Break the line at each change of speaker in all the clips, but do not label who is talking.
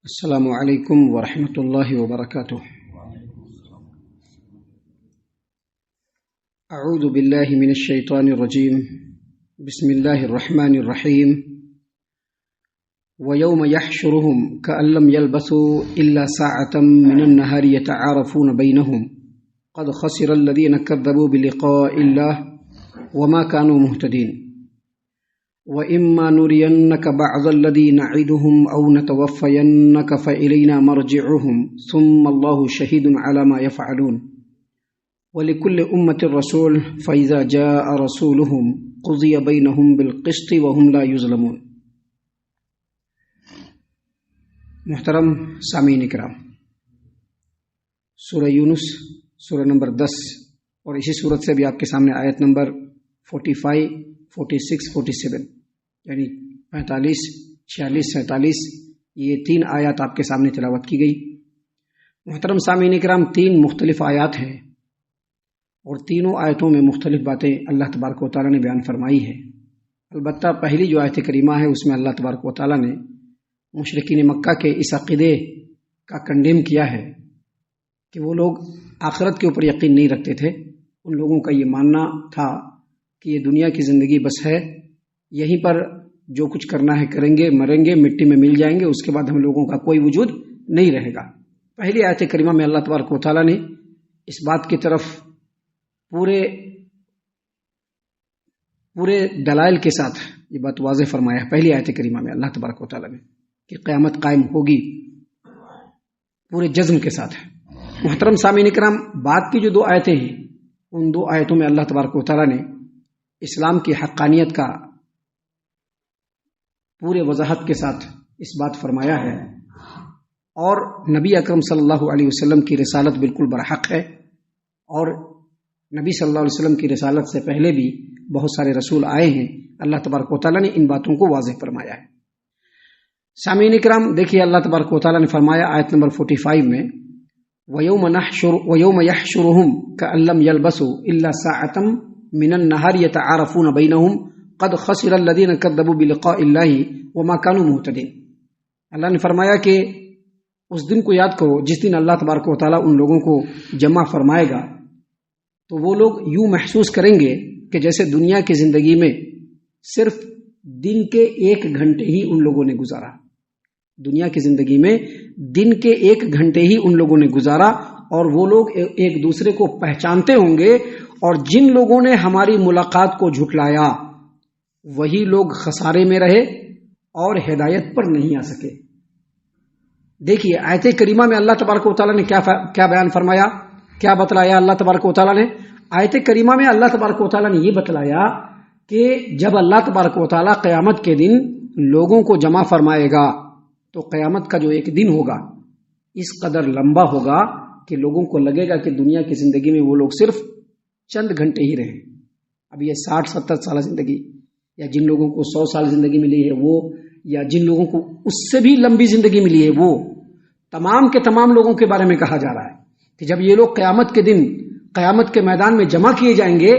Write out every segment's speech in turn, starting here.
السلام علیکم ورحمۃ اللہ وبرکاتہ۔ اعوذ باللہ من الشیطان الرجیم، بسم اللہ الرحمن الرحیم۔ وَيَوْمَ يَحْشُرُهُمْ كَأَن لَّمْ يَلْبَثُوا إِلَّا سَاعَةً مِّنَ النَّهَارِ يَتَعَارَفُونَ بَيْنَهُمْ قَدْ خَسِرَ الَّذِينَ كَذَّبُوا بِلِقَاءِ اللَّهِ وَمَا كَانُوا مُهْتَدِينَ۔ وَإِمَّا نُرِيَنَّكَ بَعْضَ الَّذِي نَعِدُهُمْ أَوْ نَتَوَفَّيَنَّكَ فَإِلَيْنَا مَرْجِعُهُمْ ثُمَّ اللَّهُ شَهِيدٌ عَلَى مَا يَفْعَلُونَ وَلِكُلِّ أُمَّةٍ رَّسُولٌ فَإِذَا جَاءَ رَسُولُهُمْ قُضِيَ بَيْنَهُم بِالْقِسْطِ وَهُمْ لَا يُظْلَمُونَ۔ محترم سامعین کرام، سورہ یونس سورہ نمبر 10 اور اسی صورت سے بھی آپ کے سامنے آیت نمبر 45، 46، 47 یعنی 45، 46، 47 یہ تین آیات آپ کے سامنے تلاوت کی گئی۔ محترم سامعین کرام، تین مختلف آیات ہیں اور تینوں آیتوں میں مختلف باتیں اللہ تبارک و تعالیٰ نے بیان فرمائی ہے۔ البتہ پہلی جو آیت کریمہ ہے اس میں اللہ تبارک و تعالیٰ نے مشرکین مکہ کے اس عقیدے کا کنڈیم کیا ہے کہ وہ لوگ آخرت کے اوپر یقین نہیں رکھتے تھے۔ ان لوگوں کا یہ ماننا تھا کہ یہ دنیا کی زندگی بس ہے، یہیں پر جو کچھ کرنا ہے کریں گے، مریں گے، مٹی میں مل جائیں گے، اس کے بعد ہم لوگوں کا کوئی وجود نہیں رہے گا۔ پہلی آیت کریمہ میں اللہ تبارک و تعالیٰ نے اس بات کی طرف پورے دلائل کے ساتھ یہ بات واضح فرمایا ہے۔ پہلی آیت کریمہ میں اللہ تبارک و تعالیٰ نے کہ قیامت قائم ہوگی پورے جزم کے ساتھ۔ محترم سامعین کرام، بعد کی جو دو آیتیں ہیں ان دو آیتوں میں اللہ تبارک و تعالیٰ نے اسلام کی حقانیت کا پورے وضاحت کے ساتھ اس بات فرمایا ہے، اور نبی اکرم صلی اللہ علیہ وسلم کی رسالت بالکل برحق ہے، اور نبی صلی اللہ علیہ وسلم کی رسالت سے پہلے بھی بہت سارے رسول آئے ہیں۔ اللہ تبارک و تعالیٰ نے ان باتوں کو واضح فرمایا ہے۔ سامعین کرام دیکھیے، اللہ تبارک و تعالیٰ نے فرمایا آیت نمبر 45 میں وَيَوْمَ يَحْشُرُهُمْ كَأَن لَّمْ يَلْبَثُوا إِلَّا سَاعَةً مِّنَ النَّهَارِ يَتَعَارَفُونَ بَيْنَهُمْ قَدْ خَسِرَ الَّذِينَ كَذَّبُوا بِلِقَاءِ اللَّهِ وَمَا كَانُوا مُهْتَدِينَ۔ اللہ نے فرمایا کہ اس دن کو یاد کرو جس دن اللہ تبارک و تعالیٰ ان لوگوں کو جمع فرمائے گا، تو وہ لوگ یوں محسوس کریں گے کہ جیسے دنیا کی زندگی میں صرف دن کے 1 گھنٹے ہی ان لوگوں نے گزارا۔ دنیا کی زندگی میں دن کے 1 گھنٹے ہی ان لوگوں نے گزارا، اور وہ لوگ ایک دوسرے کو پہچانتے ہوں گے، اور جن لوگوں نے ہماری ملاقات کو جھٹلایا وہی لوگ خسارے میں رہے اور ہدایت پر نہیں آ سکے۔ دیکھیے آیت کریمہ میں اللہ تبارک و تعالیٰ نے کیا بیان فرمایا، کیا بتلایا اللہ تبارک و تعالیٰ نے؟ آیت کریمہ میں اللہ تبارک و تعالیٰ نے یہ بتلایا کہ جب اللہ تبارک و تعالیٰ قیامت کے دن لوگوں کو جمع فرمائے گا تو قیامت کا جو ایک دن ہوگا اس قدر لمبا ہوگا کہ لوگوں کو لگے گا کہ دنیا کی زندگی میں وہ لوگ صرف چند گھنٹے ہی رہے۔ اب یہ 60-70 سال زندگی، یا جن لوگوں کو 100 سال زندگی ملی ہے وہ، یا جن لوگوں کو اس سے بھی لمبی زندگی ملی ہے وہ، تمام کے تمام لوگوں کے بارے میں کہا جا رہا ہے کہ جب یہ لوگ قیامت کے دن قیامت کے میدان میں جمع کیے جائیں گے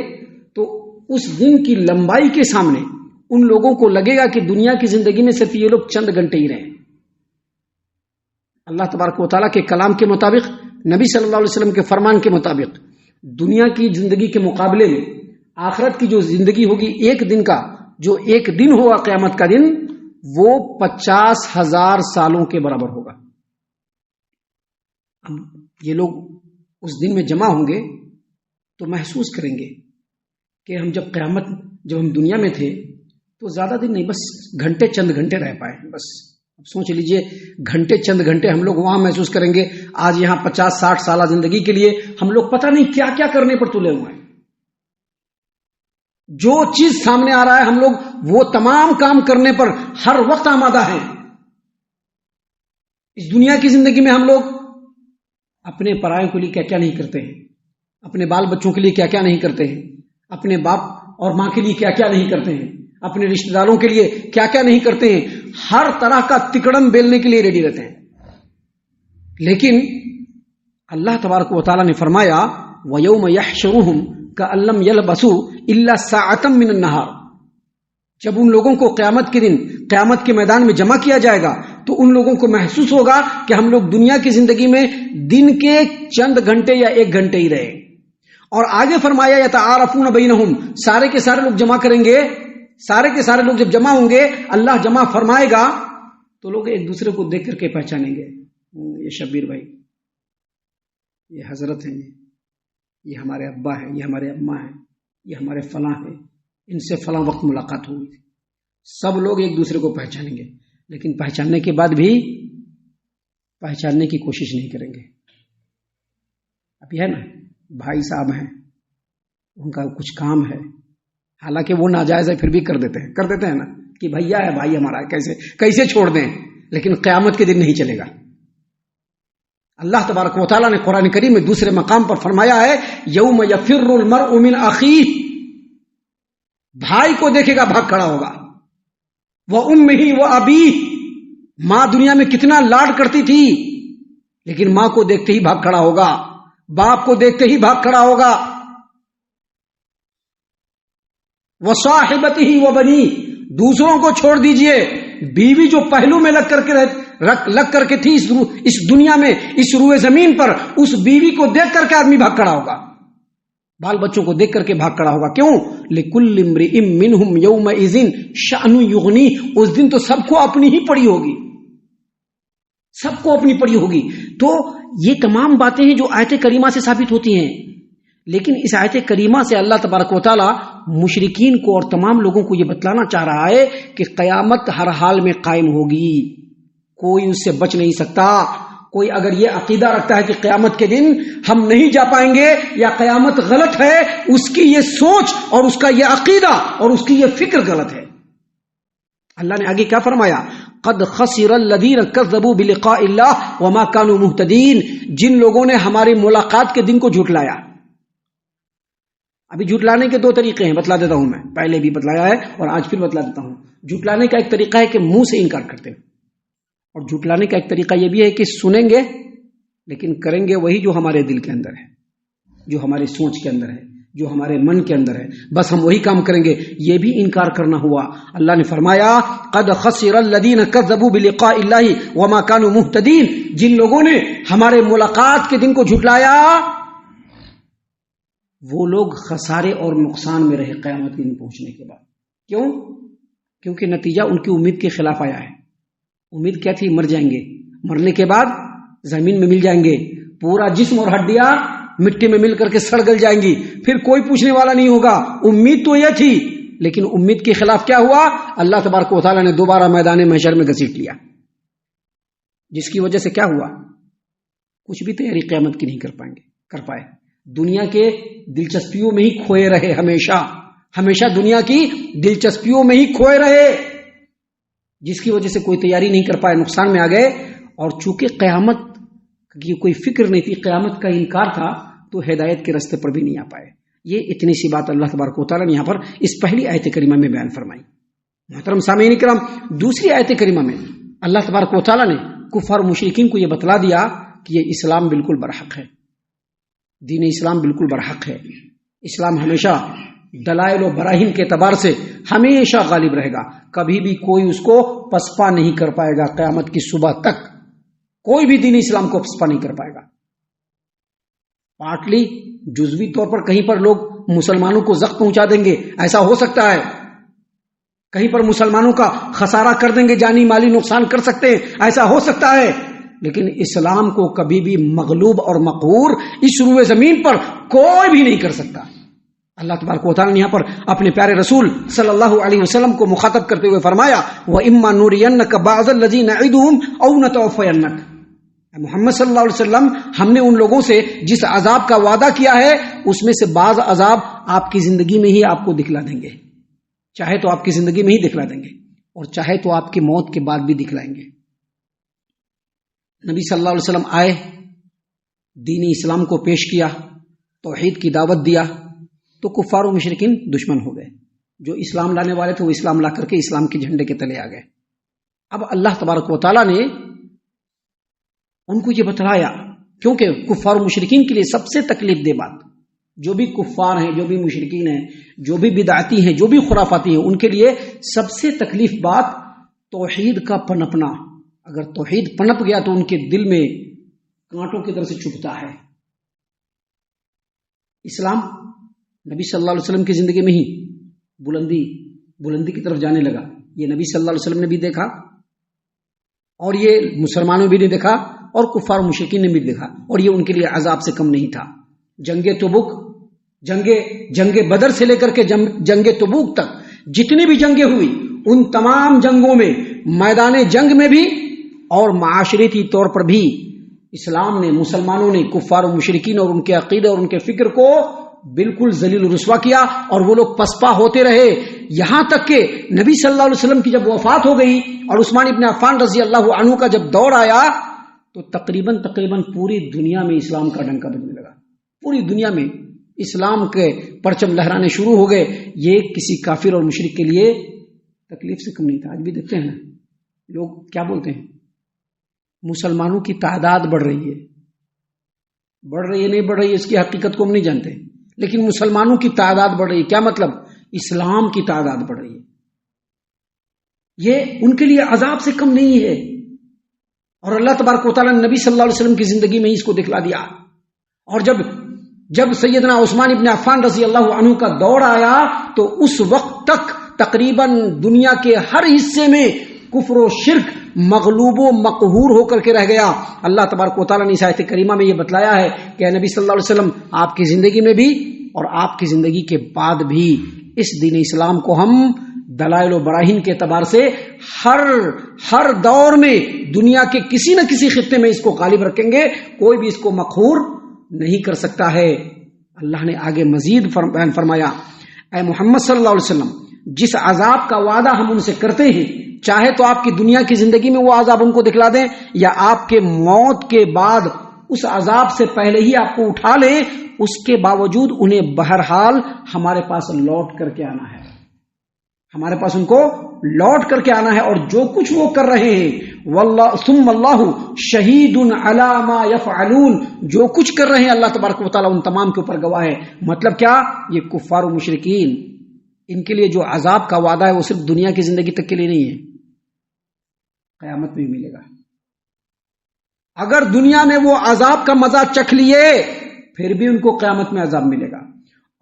تو اس دن کی لمبائی کے سامنے ان لوگوں کو لگے گا کہ دنیا کی زندگی میں صرف یہ لوگ چند گھنٹے ہی رہے۔ اللہ تبارک و تعالیٰ کے کلام کے مطابق، نبی صلی اللہ علیہ وسلم کے فرمان کے مطابق، دنیا کی زندگی کے مقابلے میں آخرت کی جو زندگی ہوگی، ایک دن کا جو ایک دن ہوگا قیامت کا دن، وہ 50,000 سالوں کے برابر ہوگا۔ اب یہ لوگ اس دن میں جمع ہوں گے تو محسوس کریں گے کہ ہم جب ہم دنیا میں تھے تو زیادہ دن نہیں، بس گھنٹے چند گھنٹے رہ پائے بس۔ اب سوچ لیجئے گھنٹے چند گھنٹے ہم لوگ وہاں محسوس کریں گے، آج یہاں 50-60 سالہ زندگی کے لیے ہم لوگ پتہ نہیں کیا کیا کرنے پر تلے ہوئے ہیں۔ جو چیز سامنے آ رہا ہے ہم لوگ وہ تمام کام کرنے پر ہر وقت آمادہ ہیں۔ اس دنیا کی زندگی میں ہم لوگ اپنے پرائے کے لیے کیا کیا نہیں کرتے ہیں، اپنے بال بچوں کے لیے کیا کیا نہیں کرتے ہیں، اپنے باپ اور ماں کے لیے کیا کیا نہیں کرتے ہیں، اپنے رشتہ داروں کے لیے کیا کیا نہیں کرتے ہیں، ہر طرح کا تکڑم بیلنے کے لیے ریڈی رہتے ہیں۔ لیکن اللہ تبارک و تعالیٰ نے فرمایا وَيَوْمَ يَحْشُرُهُمْ كَأَن لَّمْ يَلْبَثُوا إِلَّا سَاعَةً مِّنَ النَّهَارِ، جب ان لوگوں کو قیامت کے دن قیامت کے میدان میں جمع کیا جائے گا تو ان لوگوں کو محسوس ہوگا کہ ہم لوگ دنیا کی زندگی میں دن کے چند گھنٹے یا 1 گھنٹے ہی رہے. اور آگے فرمایا یتعارفون بینہم، سارے کے سارے لوگ جمع کریں گے، سارے کے سارے لوگ جب جمع ہوں گے، اللہ جمع فرمائے گا تو لوگ ایک دوسرے کو دیکھ کر کے پہچانیں گے، یہ شبیر بھائی، یہ حضرت ہیں، یہ ہمارے ابا ہیں، یہ ہمارے اماں ہیں، یہ ہمارے فلاں ہیں، ان سے فلاں وقت ملاقات ہوئی تھی. سب لوگ ایک دوسرے کو پہچانیں گے، لیکن پہچاننے کے بعد بھی پہچاننے کی کوشش نہیں کریں گے. اب یہ ہے نا، بھائی صاحب ہیں، ان کا کچھ کام ہے، حالانکہ وہ ناجائز ہے پھر بھی کر دیتے ہیں نا کہ بھیا ہے، بھائی ہمارا ہے، کیسے چھوڑ دیں. لیکن قیامت کے دن نہیں چلے گا. اللہ تبارک و تعالیٰ نے قرآن کریم میں دوسرے مقام پر فرمایا ہے یوم یفر المرء من اخیہ، بھائی کو دیکھے گا بھاگ کھڑا ہوگا. وامہ وابیہ، ماں دنیا میں کتنا لاڈ کرتی تھی لیکن ماں کو دیکھتے ہی بھاگ کھڑا ہوگا، باپ کو دیکھتے ہی بھاگ کھڑا ہوگا. وصاحبتہ وبنیہ، دوسروں کو چھوڑ دیجئے، بیوی جو پہلو میں لگ کر کے تھی اس دنیا میں، اس روئے زمین پر، اس بیوی کو دیکھ کر کے آدمی بھاگ کھڑا ہوگا، بال بچوں کو دیکھ کر کے بھاگ کھڑا ہوگا. کیوں؟ لکل امرئ منہم یومئذ شأن یغنیہ، اس دن تو سب کو اپنی ہی پڑی ہوگی، سب کو اپنی پڑی ہوگی. تو یہ تمام باتیں ہیں جو آیت کریمہ سے ثابت ہوتی ہیں. لیکن اس آیت کریمہ سے اللہ تبارک و تعالی مشرکین کو اور تمام لوگوں کو یہ بتلانا چاہ رہا ہے کہ قیامت ہر حال میں قائم ہوگی، کوئی اس سے بچ نہیں سکتا. کوئی اگر یہ عقیدہ رکھتا ہے کہ قیامت کے دن ہم نہیں جا پائیں گے یا قیامت غلط ہے، اس کی یہ سوچ اور اس کا یہ عقیدہ اور اس کی یہ فکر غلط ہے. اللہ نے آگے کیا فرمایا؟ قد خسر الذین کذبوا بلقاء اللہ وما كانوا مہتدین، جن لوگوں نے ہماری ملاقات کے دن کو جھٹلایا. ابھی جھٹلانے کے 2 طریقے ہیں، بتلا دیتا ہوں، میں پہلے بھی بتلایا ہے اور آج پھر بتلا دیتا ہوں. جھٹلانے کا ایک طریقہ ہے کہ منہ سے انکار کرتے ہیں، اور جھٹلانے کا ایک طریقہ یہ بھی ہے کہ سنیں گے لیکن کریں گے وہی جو ہمارے دل کے اندر ہے، جو ہماری سوچ کے اندر ہے، جو ہمارے من کے اندر ہے، بس ہم وہی کام کریں گے. یہ بھی انکار کرنا ہوا. اللہ نے فرمایا قد خسر الذین کذبوا بلقاء اللہ وما كانوا مہتدین، جن لوگوں نے ہمارے ملاقات کے دن کو جھٹلایا وہ لوگ خسارے اور نقصان میں رہے قیامت کے دن پہنچنے کے بعد. کیوں؟ کیونکہ نتیجہ ان کی امید کے خلاف آیا ہے. امید کیا تھی؟ مر جائیں گے، مرنے کے بعد زمین میں مل جائیں گے، پورا جسم اور ہڈیاں مٹی میں مل کر کے سڑ گل جائیں گی، پھر کوئی پوچھنے والا نہیں ہوگا. امید تو یہ تھی، لیکن امید کے خلاف کیا ہوا؟ اللہ تبارک و تعالیٰ نے دوبارہ میدان محشر میں گھسیٹ لیا، جس کی وجہ سے کیا ہوا؟ کچھ بھی تیاری قیامت کی نہیں کر پائے. دنیا کے دلچسپیوں میں ہی کھوئے رہے، ہمیشہ دنیا کی دلچسپیوں میں ہی کھوئے رہے، جس کی وجہ سے کوئی تیاری نہیں کر پائے، نقصان میں آ گئے. اور چونکہ قیامت کی کوئی فکر نہیں تھی، قیامت کا انکار تھا، تو ہدایت کے راستے پر بھی نہیں آ پائے. یہ اتنی سی بات اللہ تبارک و تعالیٰ نے یہاں پر اس پہلی آیت کریمہ میں بیان فرمائی. محترم سامعین کرام، دوسری آیت کریمہ میں اللہ تبارک و تعالیٰ نے کفار و مشرکین کو یہ بتلا دیا کہ یہ اسلام بالکل برحق ہے، دین اسلام بالکل برحق ہے. اسلام ہمیشہ دلائل و براہین کے اعتبار سے ہمیشہ غالب رہے گا، کبھی بھی کوئی اس کو پسپا نہیں کر پائے گا. قیامت کی صبح تک کوئی بھی دین اسلام کو پسپا نہیں کر پائے گا. پارٹلی جزوی طور پر کہیں پر لوگ مسلمانوں کو زخم پہنچا دیں گے، ایسا ہو سکتا ہے، کہیں پر مسلمانوں کا خسارہ کر دیں گے، جانی مالی نقصان کر سکتے ہیں، ایسا ہو سکتا ہے، لیکن اسلام کو کبھی بھی مغلوب اور مقہور اس روئے زمین پر کوئی بھی نہیں کر سکتا. اللہ تبارک و تعالیٰ نے یہاں پر اپنے پیارے رسول صلی اللہ علیہ وسلم کو مخاطب کرتے ہوئے فرمایا وَإِمَّا نُرِيَنَّكَ بَعْضَ الَّذِي نَعِدُهُمْ أَوْ نَتَوَفَّيَنَّكَ. محمد صلی اللہ علیہ وسلم، ہم نے ان لوگوں سے جس عذاب کا وعدہ کیا ہے اس میں سے بعض عذاب آپ کی زندگی میں ہی آپ کو دکھلا دیں گے، چاہے تو آپ کی زندگی میں ہی دکھلا دیں گے اور چاہے تو آپ کی موت کے بعد بھی دکھلائیں گے. نبی صلی اللہ علیہ وسلم آئے، دین اسلام کو پیش کیا، توحید کی دعوت دیا، تو کفار و مشرکین دشمن ہو گئے. جو اسلام لانے والے تھے وہ اسلام لا کر کے اسلام کے جھنڈے کے تلے آ گئے. اب اللہ تبارک و تعالیٰ نے ان کو یہ بتلایا، کیونکہ کفار و مشرکین کے لیے سب سے تکلیف دہ بات جو بھی کفار ہیں، جو بھی مشرکین ہیں، جو بھی بدعتی ہیں، جو بھی خرافاتی ہیں، ان کے لیے سب سے تکلیف بات توحید کا پنپنا. اگر توحید پنپ گیا تو ان کے دل میں کانٹوں کی طرح سے چبھتا ہے. اسلام نبی صلی اللہ علیہ وسلم کی زندگی میں ہی بلندی کی طرف جانے لگا. یہ نبی صلی اللہ علیہ وسلم نے بھی دیکھا اور یہ مسلمانوں بھی نے دیکھا اور کفار و مشرکین نے بھی دیکھا، اور یہ ان کے لیے عذاب سے کم نہیں تھا. جنگ تبوک، جنگ بدر سے لے کر کے جنگ تبوک تک جتنی بھی جنگیں ہوئی، ان تمام جنگوں میں میدان جنگ میں بھی اور معاشرتی طور پر بھی اسلام نے، مسلمانوں نے کفار و مشرکین اور ان کے عقیدے اور ان کے فکر کو بالکل ذلیل و رسوا کیا، اور وہ لوگ پسپا ہوتے رہے. یہاں تک کہ نبی صلی اللہ علیہ وسلم کی جب وفات ہو گئی اور عثمان ابن عفان رضی اللہ عنہ کا جب دور آیا تو تقریباً پوری دنیا میں اسلام کا ڈنکا بجنے لگا. پوری دنیا میں اسلام کے پرچم لہرانے شروع ہو گئے. یہ کسی کافر اور مشرک کے لیے تکلیف سے کم نہیں تھا. آج بھی دیکھتے ہیں لوگ کیا بولتے ہیں، مسلمانوں کی تعداد بڑھ رہی ہے نہیں بڑھ رہی ہے، اس کی حقیقت کو ہم نہیں جانتے، لیکن مسلمانوں کی تعداد بڑھ رہی ہے. کیا مطلب؟ اسلام کی تعداد بڑھ رہی ہے. یہ ان کے لیے عذاب سے کم نہیں ہے. اور اللہ تبارک و تعالیٰ نے نبی صلی اللہ علیہ وسلم کی زندگی میں اس کو دکھلا دیا. اور جب سیدنا عثمان ابن عفان رضی اللہ عنہ کا دور آیا تو اس وقت تک تقریباً دنیا کے ہر حصے میں کفر و شرک مغلوب و مقہور ہو کر کے رہ گیا. اللہ تبارک و تعالیٰ نے اس آیت کریمہ میں یہ بتلایا ہے کہ اے نبی صلی اللہ علیہ وسلم، آپ کی زندگی میں بھی اور آپ کی زندگی کے بعد بھی اس دین اسلام کو ہم دلائل و براہین کے اعتبار سے ہر دور میں دنیا کے کسی نہ کسی خطے میں اس کو غالب رکھیں گے. کوئی بھی اس کو مقہور نہیں کر سکتا ہے. اللہ نے آگے مزید بیان فرمایا، اے محمد صلی اللہ علیہ وسلم، جس عذاب کا وعدہ ہم ان سے کرتے ہیں، چاہے تو آپ کی دنیا کی زندگی میں وہ عذاب ان کو دکھلا دیں، یا آپ کے موت کے بعد اس عذاب سے پہلے ہی آپ کو اٹھا لیں، اس کے باوجود انہیں بہرحال ہمارے پاس لوٹ کر کے آنا ہے. ہمارے پاس ان کو لوٹ کر کے آنا ہے. اور جو کچھ وہ کر رہے ہیں، واللہ ثم اللہ شہید علی ما یفعلون، جو کچھ کر رہے ہیں اللہ تبارک و تعالیٰ ان تمام کے اوپر گواہ ہے. مطلب کیا؟ یہ کفار و مشرکین، ان کے لیے جو عذاب کا وعدہ ہے وہ صرف دنیا کی زندگی تک کے لیے نہیں ہے، قیامت میں بھی ملے گا. اگر دنیا میں وہ عذاب کا مزہ چکھ لیے پھر بھی ان کو قیامت میں عذاب ملے گا.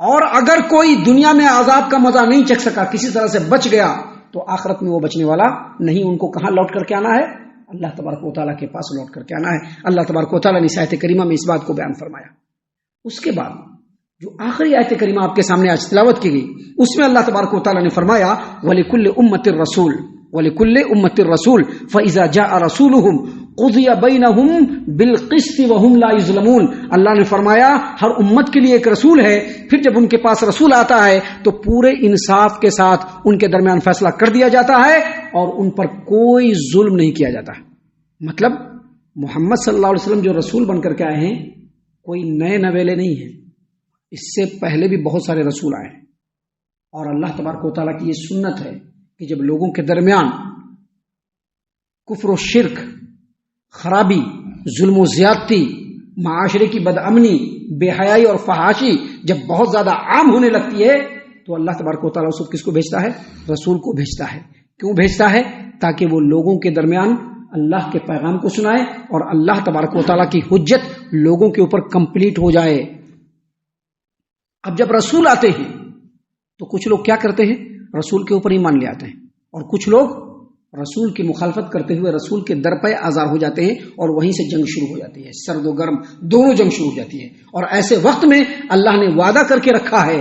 اور اگر کوئی دنیا میں عذاب کا مزہ نہیں چکھ سکا، کسی طرح سے بچ گیا، تو آخرت میں وہ بچنے والا نہیں. ان کو کہاں لوٹ کر کے آنا ہے؟ اللہ تبارک و تعالیٰ کے پاس لوٹ کر کے آنا ہے. اللہ تبارک و تعالیٰ نے اس آیت کریمہ میں اس بات کو بیان فرمایا. اس کے بعد جو آخری آیت کریمہ آپ کے سامنے آج تلاوت کی گئی، اس میں اللہ تبارک و تعالیٰ نے فرمایا وَلِكُلِّ أُمَّةٍ رَسُولٌ وَلِكُلِّ أُمَّةٍ رَسُولٌ فَإِذَا جَاءَ رَسُولُهُمْ قُضِيَ بَيْنَهُمْ بِالْقِسْطِ وَهُمْ لَا يُظْلَمُونَ. اللہ نے فرمایا ہر امت کے لیے ایک رسول ہے، پھر جب ان کے پاس رسول آتا ہے تو پورے انصاف کے ساتھ ان کے درمیان فیصلہ کر دیا جاتا ہے اور ان پر کوئی ظلم نہیں کیا جاتا. مطلب محمد صلی اللہ علیہ وسلم جو رسول بن کر کے آئے ہیں کوئی نئے نویلے نہیں ہیں، اس سے پہلے بھی بہت سارے رسول آئے ہیں. اور اللہ تبارک و تعالیٰ کی یہ سنت ہے کہ جب لوگوں کے درمیان کفر و شرک، خرابی، ظلم و زیادتی، معاشرے کی بدامنی، بے حیائی اور فحاشی جب بہت زیادہ عام ہونے لگتی ہے تو اللہ تبارک و تعالیٰ اس وقت کس کو بھیجتا ہے؟ رسول کو بھیجتا ہے. کیوں بھیجتا ہے؟ تاکہ وہ لوگوں کے درمیان اللہ کے پیغام کو سنائے اور اللہ تبارک و تعالیٰ کی حجت لوگوں کے اوپر کمپلیٹ ہو جائے. اب جب رسول آتے ہیں تو کچھ لوگ کیا کرتے ہیں؟ رسول کے اوپر ایمان لے آتے ہیں، اور کچھ لوگ رسول کی مخالفت کرتے ہوئے رسول کے در پہ آزار ہو جاتے ہیں اور وہیں سے جنگ شروع ہو جاتی ہے. سرد و گرم دونوں جنگ شروع ہو جاتی ہے. اور ایسے وقت میں اللہ نے وعدہ کر کے رکھا ہے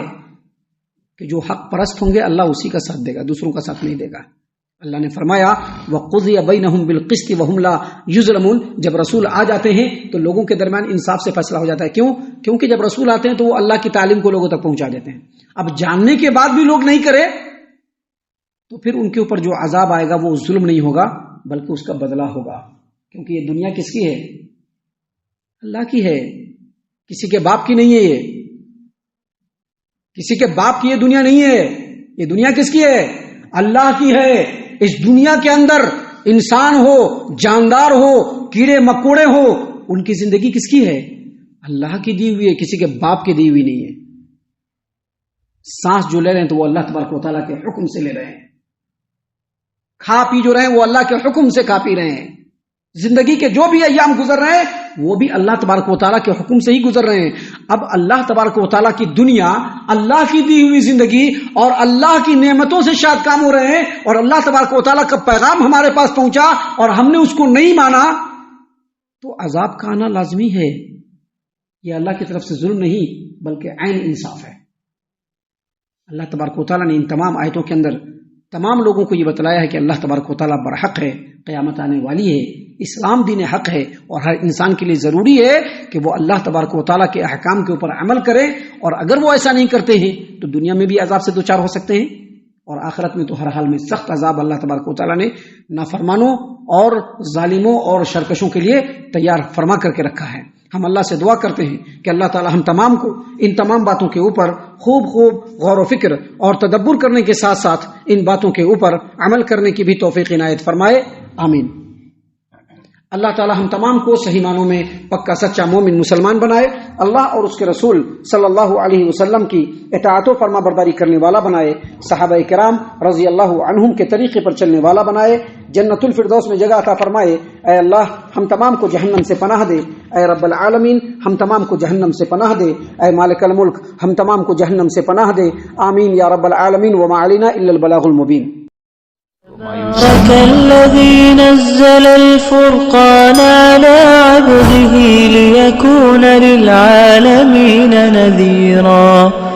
کہ جو حق پرست ہوں گے اللہ اسی کا ساتھ دے گا، دوسروں کا ساتھ نہیں دے گا. اللہ نے فرمایا وَقُضِيَ بَيْنَهُمْ بِالْقِسْطِ وَهُمْ لَا يُظْلَمُونَ. جب رسول آ جاتے ہیں تو لوگوں کے درمیان انصاف سے فیصلہ ہو جاتا ہے. کیونکہ جب رسول آتے ہیں تو وہ اللہ کی تعلیم کو لوگوں تک پہنچا دیتے ہیں. اب جاننے کے بعد بھی لوگ نہیں کرے تو پھر ان کے اوپر جو عذاب آئے گا وہ ظلم نہیں ہوگا بلکہ اس کا بدلہ ہوگا. کیونکہ یہ دنیا کس کی ہے؟ اللہ کی ہے، کسی کے باپ کی نہیں ہے. یہ کسی کے باپ کی یہ دنیا نہیں ہے. یہ دنیا کس کی ہے؟ اللہ کی ہے. اس دنیا کے اندر انسان ہو، جاندار ہو، کیڑے مکوڑے ہو، ان کی زندگی کس کی ہے؟ اللہ کی دی ہوئی ہے، کسی کے باپ کی دی ہوئی نہیں ہے. سانس جو لے رہے ہیں تو وہ اللہ تبارک و تعالیٰ کے حکم سے لے رہے ہیں، کھا پی جو رہے ہیں وہ اللہ کے حکم سے کھا پی رہے ہیں، زندگی کے جو بھی ایام گزر رہے ہیں وہ بھی اللہ تبارک و تعالیٰ کے حکم سے ہی گزر رہے ہیں۔ اب اللہ تبارک و تعالیٰ کی دنیا، اللہ کی دی ہوئی زندگی اور اللہ کی نعمتوں سے شاد کام ہو رہے ہیں، اور اللہ تبارک و تعالیٰ کا پیغام ہمارے پاس پہنچا اور ہم نے اس کو نہیں مانا تو عذاب کا آنا لازمی ہے۔ یہ اللہ کی طرف سے ظلم نہیں بلکہ عین انصاف ہے۔ اللہ تبارک و تعالیٰ نے ان تمام آیتوں کے اندر تمام لوگوں کو یہ بتلایا ہے کہ اللہ تبارک و تعالیٰ برحق ہے، قیامت آنے والی ہے، اسلام دین حق ہے، اور ہر انسان کے لیے ضروری ہے کہ وہ اللہ تبارک و تعالیٰ کے احکام کے اوپر عمل کرے، اور اگر وہ ایسا نہیں کرتے ہیں تو دنیا میں بھی عذاب سے دوچار ہو سکتے ہیں، اور آخرت میں تو ہر حال میں سخت عذاب اللہ تبارک و تعالیٰ نے نافرمانوں اور ظالموں اور شرکشوں کے لیے تیار فرما کر کے رکھا ہے۔ ہم اللہ سے دعا کرتے ہیں کہ اللہ تعالی ہم تمام کو ان تمام باتوں کے اوپر خوب غور و فکر اور تدبر کرنے کے ساتھ ساتھ ان باتوں کے اوپر عمل کرنے کی بھی توفیق عنایت فرمائے، آمین۔ اللہ تعالی ہم تمام کو صحیح معنوں میں پکا سچا مومن مسلمان بنائے، اللہ اور اس کے رسول صلی اللہ علیہ وسلم کی اطاعت و فرما برداری کرنے والا بنائے، صحابہ کرام رضی اللہ عنہم کے طریقے پر چلنے والا بنائے، جنت الفردوس میں جگہ عطا فرمائے۔ اے اللہ ہم تمام کو جہنم سے پناہ دے، اے رب العالمین ہم تمام کو جہنم سے پناہ دے، اے مالک الملک ہم تمام کو جہنم سے پناہ دے، آمین یا رب العالمین، وما علینا الا البلاغ المبین۔
تبارك الذي نزل الفرقان على عبده ليكون للعالمين نذيرا